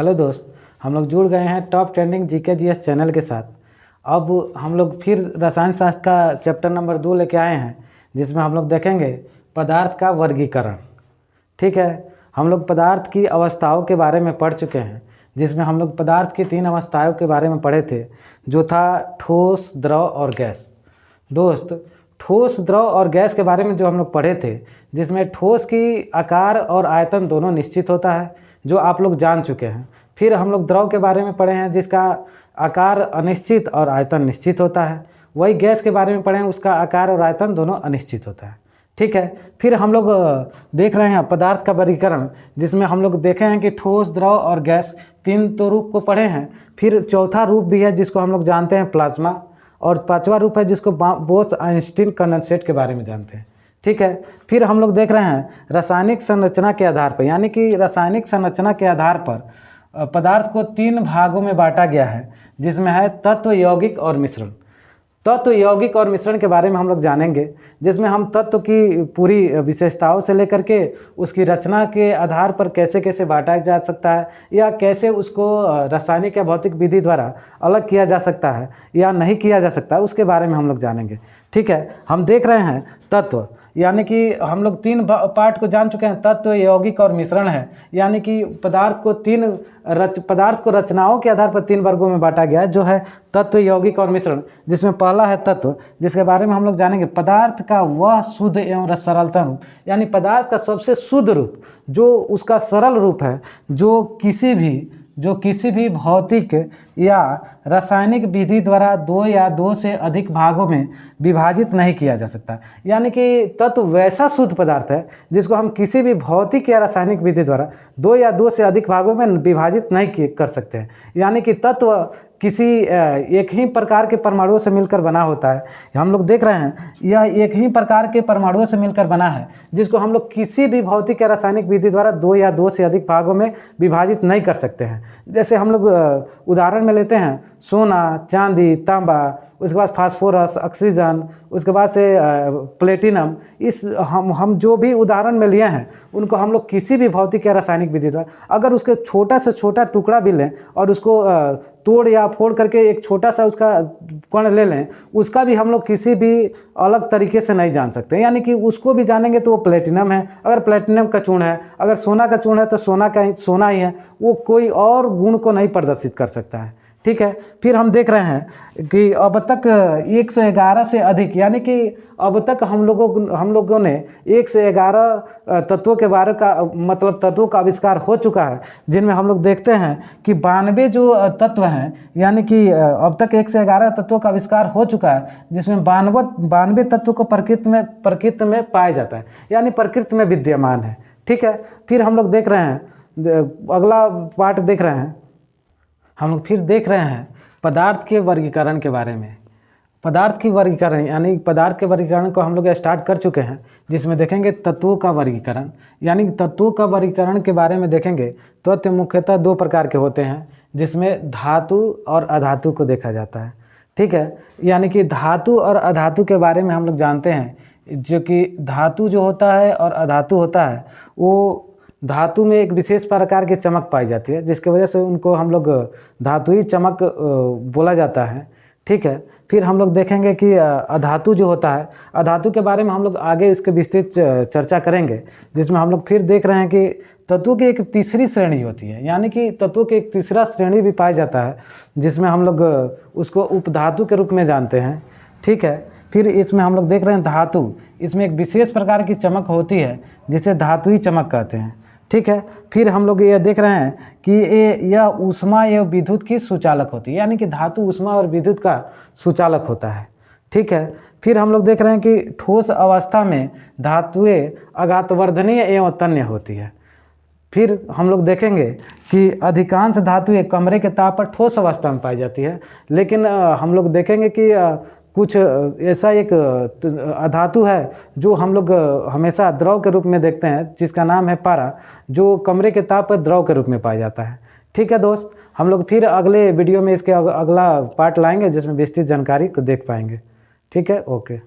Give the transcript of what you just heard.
Hello दोस्त, हम लोग जुड़ गए हैं top trending GK GS channel के साथ। अब हम लोग फिर रसायन शास्त्र का चैप्टर नंबर 2 लेके आए हैं, जिसमें हम लोग देखेंगे पदार्थ का वर्गीकरण। ठीक है, हम लोग पदार्थ की अवस्थाओं के बारे में पढ़ चुके हैं, जिसमें हम लोग पदार्थ की 3 अवस्थाओं के बारे में पढ़े थे, जो था ठोस, द्रव और गैस। दोस्त, ठोस, द्रव और गैस के बारे में जो हम लोग पढ़े थे, जिसमें ठोस की आकार और आयतन दोनों निश्चित होता है, जो आप लोग जान चुके हैं। फिर हम लोग द्रव के बारे में पढ़े हैं, जिसका आकार अनिश्चित और आयतन निश्चित होता है। वही गैस के बारे में पढ़े हैं, उसका आकार और आयतन दोनों अनिश्चित होता है। ठीक है, फिर हम लोग देख रहे हैं पदार्थ का वर्गीकरण, जिसमें हम लोग देखे हैं कि ठोस, द्रव और गैस 3 तो रूप को पढ़े हैं। फिर चौथा रूप भी है, जिसको हम लोग जानते हैं प्लाज्मा, और 5वां रूप है जिसको बोस-आइंस्टीन कंडेंसेट के बारे में जानते हैं। ठीक है, फिर हम लोग देख रहे हैं रासायनिक संरचना के आधार पर, यानी कि रासायनिक संरचना के आधार पर पदार्थ को 3 भागों में बांटा गया है, जिसमें है तत्व, यौगिक और मिश्रण। तत्व, यौगिक और मिश्रण के बारे में हम लोग जानेंगे, जिसमें हम तत्व की पूरी विशेषताओं से लेकर के उसकी रचना के आधार पर कैसे कैसे बांटा जा सकता है, या कैसे उसको रासायनिक या भौतिक विधि द्वारा अलग किया जा सकता है या नहीं किया जा सकता है, उसके बारे में हम लोग जानेंगे। ठीक है, हम देख रहे हैं तत्व, यानी कि हम लोग 3 पार्ट को जान चुके हैं, तत्व, यौगिक और मिश्रण है। यानी कि पदार्थ को रचनाओं के आधार पर 3 वर्गों में बांटा गया है, जो है तत्व, यौगिक और मिश्रण। जिसमें पहला है तत्व, जिसके बारे में हम लोग जानेंगे पदार्थ का वह शुद्ध एवं सरलतम रूप, यानी पदार्थ का सबसे शुद्ध रूप, जो उसका सरल रूप है, जो किसी भी भौतिक या रासायनिक विधि द्वारा 2 या 2 से अधिक भागों में विभाजित नहीं किया जा सकता। यानी कि तत्व वैसा शुद्ध पदार्थ है जिसको हम किसी भी भौतिक या रासायनिक विधि द्वारा 2 या 2 से अधिक भागों में विभाजित नहीं कर सकते हैं। यानी कि तत्व किसी एक ही प्रकार के परमाणुओं से मिलकर बना होता है। हम लोग देख रहे हैं यह एक ही प्रकार के परमाणुओं से मिलकर बना है, जिसको हम लोग किसी भी भौतिक या रासायनिक विधि द्वारा 2 या 2 से अधिक भागों में विभाजित नहीं कर सकते हैं। जैसे हम लोग उदाहरण में लेते हैं सोना, चांदी, तांबा, उसके बाद फास्फोरस, ऑक्सीजन, उसके बाद से प्लेटिनम। हम जो भी उदाहरण में लिए हैं, उनको हम लोग किसी भी भौतिक या रासायनिक विधि द्वारा अगर उसके छोटा से छोटा टुकड़ा भी लें और उसको तोड़ या फोड़ करके एक छोटा सा उसका कण ले लें, उसका भी हम लोग किसी भी अलग तरीके से नहीं जान सकते। यानी कि उसको भी जानेंगे तो वो प्लेटिनम है। अगर प्लेटिनम का चूर्ण है, अगर सोना का चूर्ण है तो सोना ही है, वो कोई और गुण को नहीं प्रदर्शित कर सकता है। ठीक है, फिर हम देख रहे हैं कि अब तक 111 से अधिक, यानी कि अब तक हम लोगों ने 1 से 11 तत्वों के बारे का मतलब तत्वों का आविष्कार हो चुका है, जिनमें हम लोग देखते हैं कि 92 जो तत्व हैं, यानी कि अब तक 1 से 11 तत्वों का आविष्कार हो चुका है, जिसमें 92 तत्वों को प्रकृति में पाया जाता है, यानी प्रकृति में विद्यमान है। ठीक है, फिर हम लोग देख रहे हैं अगला पार्ट देख रहे हैं, हम लोग फिर देख रहे हैं पदार्थ के वर्गीकरण के बारे में। पदार्थ की वर्गीकरण, यानी पदार्थ के वर्गीकरण को हम लोग स्टार्ट कर चुके हैं, जिसमें देखेंगे तत्वों का वर्गीकरण। यानी तत्वों का वर्गीकरण के बारे में देखेंगे। तत्व मुख्यतः 2 प्रकार के होते हैं, जिसमें धातु और अधातु को देखा जाता है। ठीक है, यानी कि धातु और अधातु के बारे में हम लोग जानते हैं, जो कि धातु जो होता है और अधातु होता है, वो धातु में एक विशेष प्रकार की चमक पाई जाती है, जिसकी वजह से उनको हम लोग धातुई चमक बोला जाता है। ठीक है, फिर हम लोग देखेंगे कि अधातु जो होता है, अधातु के बारे में हम लोग आगे इसके विस्तृत चर्चा करेंगे, जिसमें हम लोग फिर देख रहे हैं कि तत्वों की एक तीसरी श्रेणी होती है। यानी कि तत्वों की एक तीसरा श्रेणी भी पाया जाता है, जिसमें हम लोग उसको उपधातु के रूप में जानते हैं। ठीक है, फिर इसमें हम लोग देख रहे हैं धातु, इसमें एक विशेष प्रकार की चमक होती है, जिसे धातुई चमक कहते हैं। ठीक है, फिर हम लोग ये देख रहे हैं कि यह ऊष्मा एवं विद्युत की सुचालक होती है, यानी कि धातु ऊष्मा और विद्युत का सुचालक होता है। ठीक है, फिर हम लोग देख रहे हैं कि ठोस अवस्था में धातुएं आघातवर्धनीय एवं तन्य होती है। फिर हम लोग देखेंगे कि अधिकांश धातुएं कमरे के ताप पर ठोस अवस्था में पाई जाती है, लेकिन हम लोग देखेंगे कि कुछ ऐसा एक अधातु है जो हम लोग हमेशा द्रव के रूप में देखते हैं, जिसका नाम है पारा, जो कमरे के ताप पर द्रव के रूप में पाया जाता है। ठीक है दोस्त, हम लोग फिर अगले वीडियो में इसके अगला पार्ट लाएंगे, जिसमें विस्तृत जानकारी को देख पाएंगे। ठीक है, ओके।